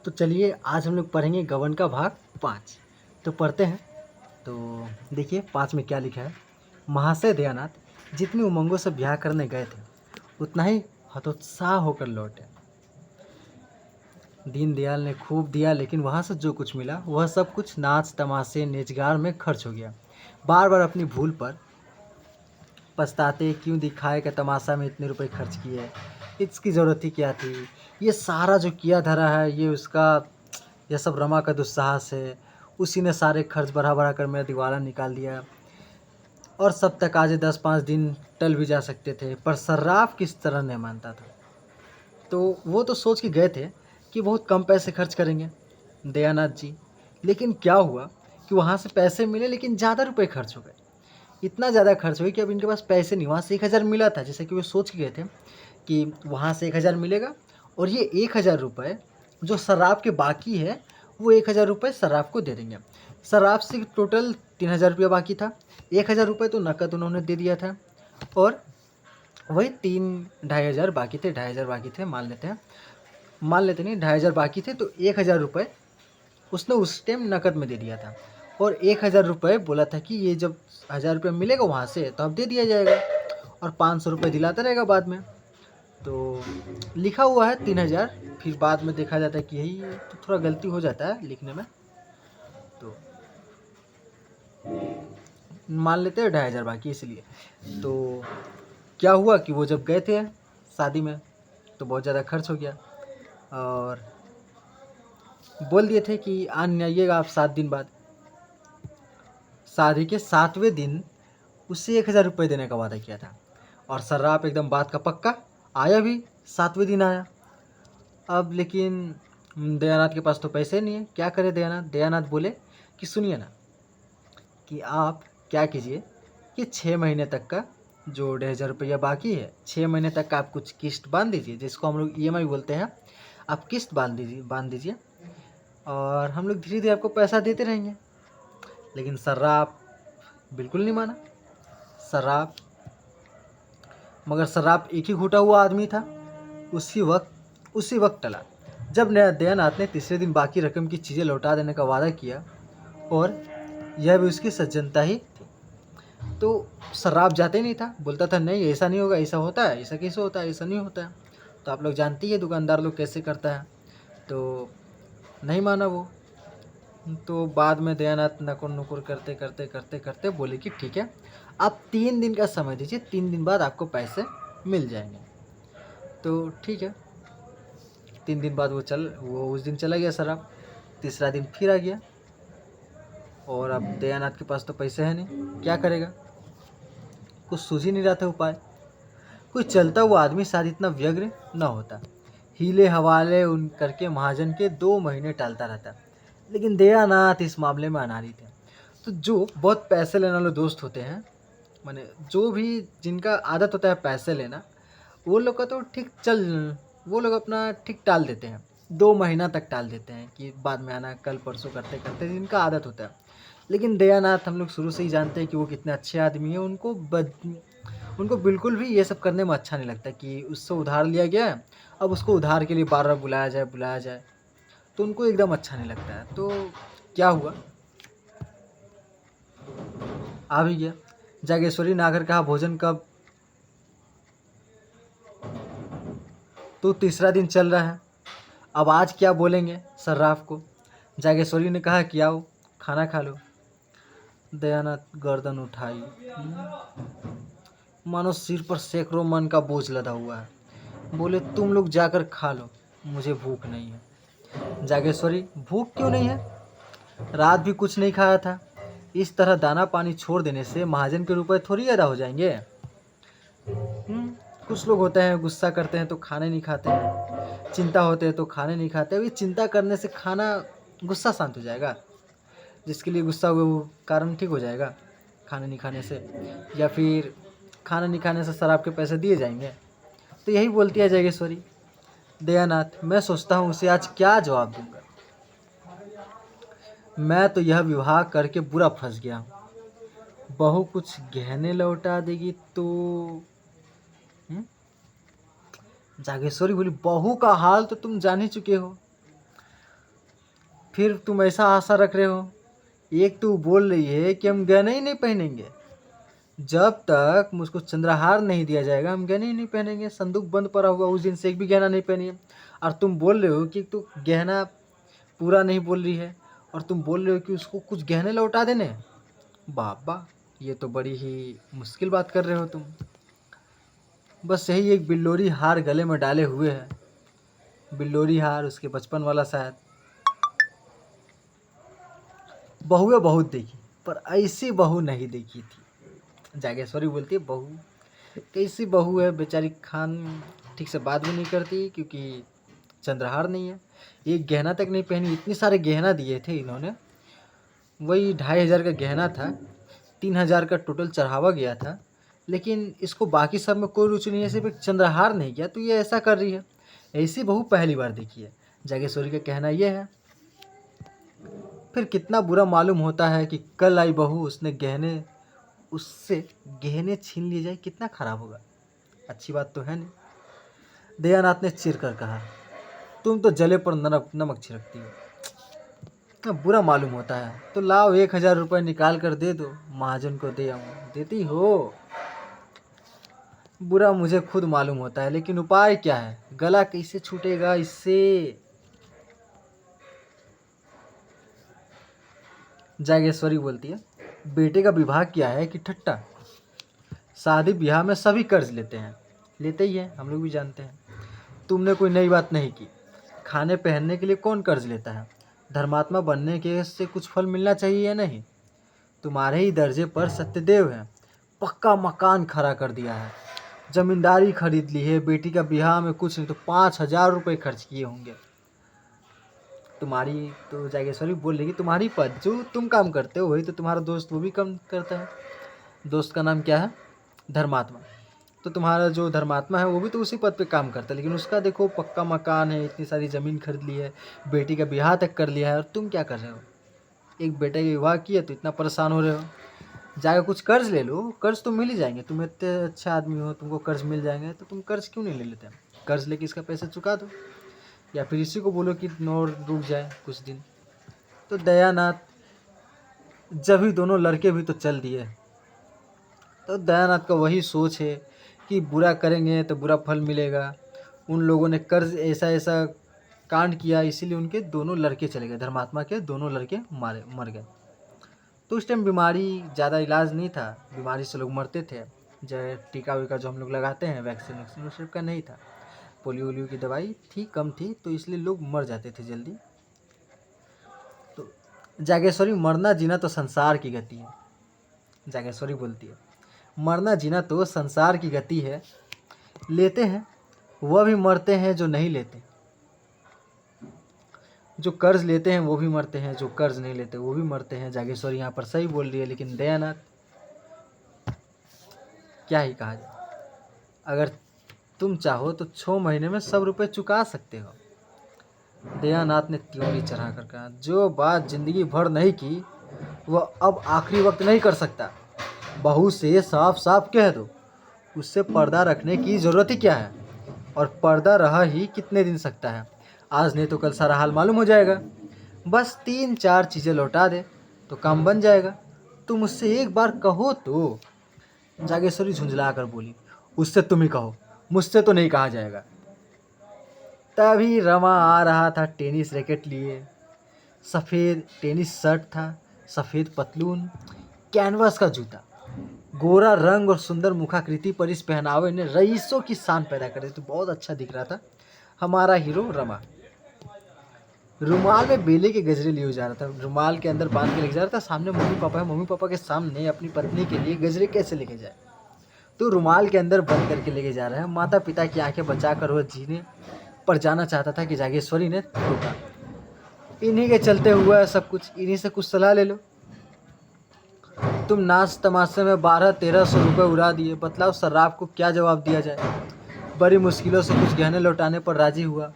तो चलिए आज हम लोग पढ़ेंगे गबन का भाग 5। तो पढ़ते हैं। तो देखिए 5 में क्या लिखा है। महाशय दयानाथ जितनी उमंगों से ब्याह करने गए थे उतना ही हतोत्साह होकर लौटे। दीनदयाल ने खूब दिया लेकिन वहाँ से जो कुछ मिला वह सब कुछ नाच तमाशे नेजगार में खर्च हो गया। बार बार अपनी भूल पर पछताते, क्यों दिखाए कि तमाशा में इतने रुपए खर्च किए, इसकी ज़रूरत ही क्या थी। ये सारा जो किया धरा है ये उसका, यह सब रमा का दुस्साहस है। उसी ने सारे खर्च बढ़ा बढ़ा कर मेरा दिवाला निकाल दिया। और सब तक आज 10-5 दिन टल भी जा सकते थे, पर सर्राफ किस तरह नहीं मानता था। तो वो तो सोच के गए थे कि बहुत कम पैसे खर्च करेंगे दयानाथ जी, लेकिन क्या हुआ कि वहाँ से पैसे मिले लेकिन ज़्यादा रुपए खर्च हो गए। इतना ज़्यादा खर्च हुई कि अब इनके पास पैसे नहीं। वहाँ से 1000 मिला था, जैसे कि वो सोच के गए थे कि वहाँ से 1000 मिलेगा और ये 1000 रुपये जो शराब के बाकी है वो 1000 रुपये शराब को दे देंगे। शराब से टोटल 3000 रुपया बाकी था। 1000 रुपये तो नकद उन्होंने दे दिया था और वही 3-2500 बाकी थे। 2500 बाकी थे, मान लेते नहीं 2500 बाकी थे। तो 1000 रुपये उसने उस टाइम नकद में दे दिया था और 1000 रुपये बोला था कि ये जब 1000 रुपये मिलेगा वहाँ से तो अब दे दिया जाएगा और 500 रुपये दिलाता रहेगा बाद में। तो लिखा हुआ है 3000, फिर बाद में देखा जाता है कि यही है, तो थोड़ा गलती हो जाता है लिखने में। तो मान लेते हैं 2500 बाकी, इसलिए। तो क्या हुआ कि वो जब गए थे शादी में तो बहुत ज़्यादा खर्च हो गया और बोल दिए थे कि आने आइएगा आप 7 दिन बाद। शादी के 7वें दिन उससे 1000 रुपये देने का वादा किया था और सर्राफ एकदम बात का पक्का आया भी। 7वें दिन आया। अब लेकिन दयानाथ के पास तो पैसे नहीं है, क्या करे दयानाथ। दयानाथ बोले कि सुनिए ना, कि आप क्या कीजिए कि 6 महीने तक का जो 1500 रुपया बाकी है, 6 महीने तक का आप कुछ किस्त बांध दीजिए, जिसको हम लोग EMI बोलते हैं। आप किस्त बांध दीजिए और हम लोग धीरे धीरे आपको पैसा देते रहेंगे। लेकिन सर्राफ बिल्कुल नहीं माना। सर्राफ, मगर सर्राफ एक ही घुटा हुआ आदमी था। उसी वक्त टला जब दयानाथ ने तीसरे दिन बाकी रकम की चीज़ें लौटा देने का वादा किया और यह भी उसकी सज्जनता ही थी। तो सर्राफ जाते ही नहीं था, बोलता था नहीं ऐसा नहीं होगा, ऐसा होता है, ऐसा कैसे होता है, ऐसा नहीं होता है। तो आप लोग जानती है दुकानदार लोग कैसे करता है। तो नहीं माना वो। तो बाद में दयानाथ नकुर नुकुर करते करते करते करते बोले कि ठीक है, आप 3 दिन का समय दीजिए, 3 दिन बाद आपको पैसे मिल जाएंगे। तो ठीक है, 3 दिन बाद वो उस दिन चला गया शराब। तीसरा दिन फिर आ गया और अब दयानाथ के पास तो पैसे है नहीं, क्या करेगा। कुछ सूझ ही नहीं रहा था उपाय। कोई चलता हुआ आदमी शायद इतना व्यग्र न होता। हीले हवाले उन करके महाजन के 2 महीने टालता रहता। लेकिन दयानाथ इस मामले में अनाड़ी थे। तो जो बहुत पैसे लेने वाले दोस्त होते हैं, माने जो भी जिनका आदत होता है पैसे लेना, वो लोग का तो वो लोग अपना ठीक टाल देते हैं। 2 महीना तक टाल देते हैं कि बाद में आना, कल परसों करते करते जिनका आदत होता है। लेकिन दयानाथ हम लोग शुरू से ही जानते हैं कि वो कितने अच्छे आदमी हैं। उनको बिल्कुल भी ये सब करने में अच्छा नहीं लगता कि उससे उधार लिया गया है, अब उसको उधार के लिए बार बार बुलाया जाए, तो उनको एकदम अच्छा नहीं लगता है। तो क्या हुआ, आ भी गया। जागेश्वरी ने आकर कहा भोजन कब। तो तीसरा दिन चल रहा है, अब आज क्या बोलेंगे सर्राफ को। जागेश्वरी ने कहा कि आओ खाना खा लो। दयानाथ गर्दन उठाई, मानो सिर पर सैकड़ों मन का बोझ लदा हुआ है। बोले तुम लोग जाकर खा लो, मुझे भूख नहीं है। जागेश्वरी, भूख क्यों नहीं है, रात भी कुछ नहीं खाया था। इस तरह दाना पानी छोड़ देने से महाजन के रुपए थोड़ी अदा हो जाएंगे। कुछ लोग होते हैं गुस्सा करते हैं तो खाने नहीं खाते हैं, चिंता होते हैं तो खाने नहीं खाते। अभी चिंता करने से खाना, गुस्सा शांत हो जाएगा। जिसके लिए गुस्सा हुआ वो कारण ठीक हो जाएगा खाना नहीं खाने से, या फिर खाना नहीं खाने से शराब के पैसे दिए जाएंगे। तो यही बोलती है जागेश्वरी। दयानाथ, मैं सोचता हूँ उसे आज क्या जवाब दूंगा। मैं तो यह विवाह करके बुरा फंस गया हूँ। बहू कुछ गहने लौटा देगी तो। जागेश्वरी बोली, बहू का हाल तो तुम जान ही चुके हो। फिर तुम ऐसा आशा रख रहे हो। एक तो बोल रही है कि हम गहने ही नहीं पहनेंगे, जब तक मुझको चंद्रहार नहीं दिया जाएगा हम गहने ही नहीं पहनेंगे। संदूक बंद पड़ा हुआ, उस दिन से एक भी गहना नहीं पहनी है। और तुम बोल रहे हो कि तू गहना पूरा नहीं बोल रही है, और तुम बोल रहे हो कि उसको कुछ गहने लौटा देने हैं। बाबा, ये तो बड़ी ही मुश्किल बात कर रहे हो तुम। बस यही एक बिल्लोरी हार गले में डाले हुए है। बिल्लोरी हार उसके बचपन वाला शायद। बहुएं बहुत देखी, पर ऐसी बहू नहीं देखी थी। जागेश्वरी बोलती है बहू कैसी बहू है बेचारी, खान ठीक से बात भी नहीं करती क्योंकि चंद्रहार नहीं है, एक गहना तक नहीं पहनी। इतने सारे गहना दिए थे इन्होंने, वही 2500 का गहना था, 3000 का टोटल चढ़ावा गया था, लेकिन इसको बाकी सब में कोई रुचि नहीं है, सिर्फ एक चंद्रहार नहीं किया, तो ये ऐसा कर रही है। ऐसी बहू पहली बार देखी है, जागेश्वरी का कहना यह है। फिर कितना बुरा मालूम होता है कि कल आई बहू, उससे गहने छीन लिए जाए, कितना खराब होगा। अच्छी बात तो है नहीं। दयानाथ ने चिढ़ कर कहा, तुम तो जले पर नमक छिड़कती हो, इतना बुरा मालूम होता है। तो लाओ 1000 रुपये निकाल कर दे दो, महाजन को दे आऊँ। देती हो? बुरा मुझे खुद मालूम होता है, लेकिन उपाय क्या है? गला कैसे छूटेगा इससे? जागेश्वरी बोलती है, बेटे का विवाह किया है कि ठट्टा? शादी ब्याह में सभी कर्ज लेते हैं, लेते ही हैं, हम लोग भी जानते हैं। तुमने कोई नई बात नहीं की। खाने पहनने के लिए कौन कर्ज लेता है? धर्मात्मा बनने के से कुछ फल मिलना चाहिए या नहीं? तुम्हारे ही दर्जे पर सत्यदेव है, पक्का मकान खड़ा कर दिया है, जमींदारी खरीद ली है, बेटी का ब्याह में कुछ नहीं तो 5000 रुपये खर्च किए होंगे। तुम्हारी तो जागेश्वरी बोल रही कि तुम्हारी पद जो तुम काम करते हो वही तो तुम्हारा दोस्त वो भी काम करता है। दोस्त का नाम क्या है? धर्मात्मा। तो तुम्हारा जो धर्मात्मा है वो भी तो उसी पद पे काम करता है, लेकिन उसका देखो पक्का मकान है, इतनी सारी ज़मीन खरीद ली है, बेटी का ब्याह तक कर लिया है, और तुम क्या कर रहे हो? एक बेटे का विवाह किया तो इतना परेशान हो रहे हो। जाकर कुछ कर्ज ले लो, कर्ज तो मिल ही जाएंगे, तुम इतने अच्छे आदमी हो, तुमको कर्ज मिल जाएंगे, तो तुम कर्ज क्यों नहीं ले लेते? कर्ज लेके इसका पैसा चुका दो, या फिर इसी को बोलो कि और रुक जाए कुछ दिन। तो दयानाथ, जब ही दोनों लड़के भी तो चल दिए। तो दयानाथ का वही सोच है कि बुरा करेंगे तो बुरा फल मिलेगा। उन लोगों ने कर्ज ऐसा ऐसा कांड किया, इसीलिए उनके दोनों लड़के चले गए, धर्मात्मा के दोनों लड़के मर गए। तो उस टाइम बीमारी ज़्यादा इलाज नहीं था, बीमारी से लोग मरते थे। जो टीका वीका जो हम लोग लगाते हैं, वैक्सीन वैक्सीन उस टाइप का नहीं था, पोलियो वोलियो की दवाई थी, कम थी, तो इसलिए लोग मर जाते थे जल्दी। तो जागेश्वरी, मरना जीना तो संसार की गति है। जागेश्वरी बोलती है, मरना जीना तो संसार की गति है, लेते हैं वह भी मरते हैं जो नहीं लेते, जो कर्ज लेते हैं वो भी मरते हैं, जो कर्ज नहीं लेते वो भी मरते हैं। जागेश्वरी यहाँ पर सही बोल रही है, लेकिन दयानाथ, क्या ही कहा जाए। अगर तुम चाहो तो 6 महीने में सब रुपए चुका सकते हो। दयानाथ ने त्योरी चढ़ा कर कहा, जो बात जिंदगी भर नहीं की वह अब आखिरी वक्त नहीं कर सकता। बहू से साफ साफ कह दो, उससे पर्दा रखने की ज़रूरत ही क्या है, और पर्दा रहा ही कितने दिन सकता है, आज नहीं तो कल सारा हाल मालूम हो जाएगा। बस 3-4 चीज़ें लौटा दे तो काम बन जाएगा। तुम उससे एक बार कहो तो। जागेश्वरी झुंझला कर बोली, उससे तुम ही कहो, मुझसे तो नहीं कहा जाएगा। तभी रमा आ रहा था टेनिस रैकेट लिए, सफ़ेद टेनिस शर्ट था, सफ़ेद पतलून, कैनवास का जूता, गोरा रंग और सुंदर मुखाकृति पर इस पहनावे ने रईसों की शान पैदा कर दी। तो बहुत अच्छा दिख रहा था हमारा हीरो रमा। रुमाल में बेले के गजरे लिए जा रहा था, रुमाल के अंदर बांध के लेके जा रहा था। सामने मम्मी पापा है, मम्मी पापा के सामने अपनी पत्नी के लिए गजरे कैसे लेके जाए, तो रुमाल के अंदर बंद करके लेके जा रहा है। माता पिता की आंखें बचाकर वह जीने पर जाना चाहता था कि जागेश्वरी ने रोका। इन्हीं के चलते हुआ है सब कुछ, इन्हीं से कुछ सलाह ले लो। तुम नाच तमाशे में 1200-1300 रुपये उड़ा दिए, बतलाओ सर्राफ को क्या जवाब दिया जाए। बड़ी मुश्किलों से कुछ गहने लौटाने पर राजी हुआ,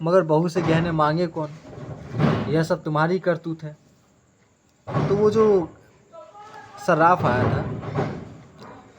मगर बहू से गहने मांगे कौन? यह सब तुम्हारी करतूत है। तो वो जो सर्राफ आया था,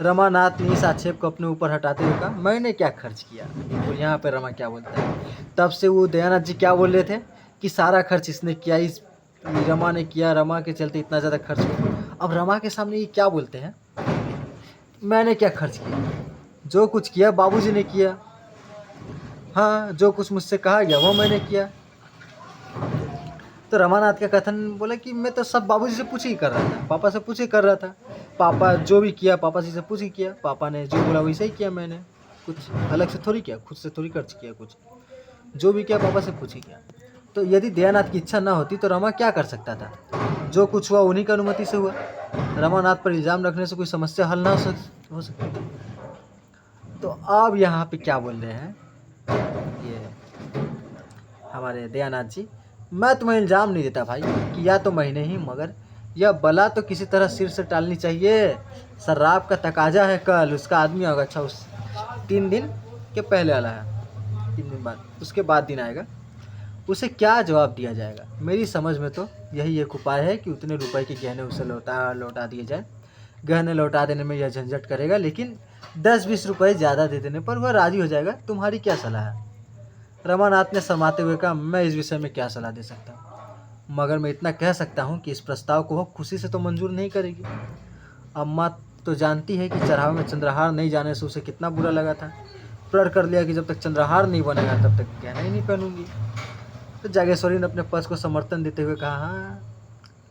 रमानाथ ने इस आक्षेप को अपने ऊपर हटाते हुए कहा, मैंने क्या खर्च किया? और यहाँ पे रमा क्या बोलता है, तब से वो दयानाथ जी क्या बोल रहे थे कि सारा खर्च इसने किया, इस रमा ने किया, रमा के चलते इतना ज़्यादा खर्च हुआ। अब रमा के सामने ये क्या बोलते हैं, मैंने क्या खर्च किया, जो कुछ किया बाबूजी ने किया, हाँ जो कुछ मुझसे कहा गया वो मैंने किया। तो रमानाथ का कथन बोला कि मैं तो सब बाबूजी से पूछ ही कर रहा था, पापा से पूछ ही कर रहा था, पापा जो भी किया पापा जी से पूछ ही किया, पापा ने जो बोला वैसे ही किया, मैंने कुछ अलग से थोड़ी किया, खुद से थोड़ी खर्च किया, कुछ जो भी किया पापा से पूछ ही किया। तो यदि दयानाथ की इच्छा ना होती तो रमा क्या कर सकता था, जो कुछ हुआ उन्हीं की अनुमति से हुआ। रमानाथ पर इल्ज़ाम रखने से कोई समस्या हल ना हो सकती। तो अब यहाँ पे क्या बोल रहे हैं ये हमारे दयानाथ जी, मैं तुम्हें इल्ज़ाम नहीं देता भाई कि या तो महीने ही, मगर यह बला तो किसी तरह सिर से टालनी चाहिए। सर्राफ का तकाजा है कल, उसका आदमी होगा, अच्छा उस 3 दिन के पहले वाला है, 3 दिन बाद, उसके बाद दिन आएगा, उसे क्या जवाब दिया जाएगा। मेरी समझ में तो यही एक उपाय है कि उतने रुपए के गहने उसे लौटा दिए जाए। गहने लौटा देने में यह झंझट करेगा, लेकिन 10-20 रुपये ज़्यादा दे देने पर वह राज़ी हो जाएगा। तुम्हारी क्या सलाह है। रमानाथ ने शर्माते हुए कहा, मैं इस विषय में क्या सलाह दे सकता हूँ, मगर मैं इतना कह सकता हूँ कि इस प्रस्ताव को वो खुशी से तो मंजूर नहीं करेगी। अम्मा तो जानती है कि चढ़ावे में चंद्रहार नहीं जाने से उसे कितना बुरा लगा था। प्रण कर लिया कि जब तक चंद्रहार नहीं बनेगा तब तक गहना ही नहीं पहनूंगी। तो जागेश्वरी ने अपने पक्ष को समर्थन देते हुए कहा, हाँ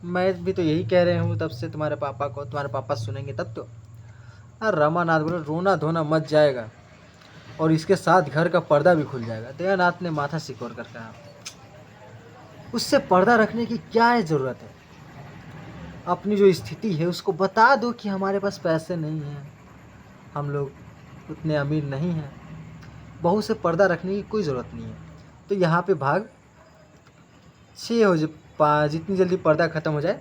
मैं भी तो यही कह रहे हूँ तब से तुम्हारे पापा को, तुम्हारे पापा सुनेंगे तब तो। रमानाथ बोले, रोना धोना मच जाएगा और इसके साथ घर का पर्दा भी खुल जाएगा। दयानाथ ने माथा सिकोड़ कर कहा, उससे पर्दा रखने की क्या ज़रूरत है, अपनी जो स्थिति है उसको बता दो कि हमारे पास पैसे नहीं हैं, हम लोग उतने अमीर नहीं हैं, बहू से पर्दा रखने की कोई ज़रूरत नहीं है। तो यहाँ पे भाग 6 हो जाए, जितनी जल्दी पर्दा ख़त्म हो जाए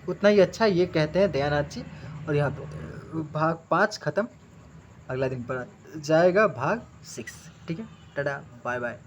उतना ही अच्छा, ये कहते हैं दयानाथ जी। और यहाँ पे भाग 5 ख़त्म, अगला दिन पर जाएगा भाग 6। ठीक है, टाटा बाय बाय।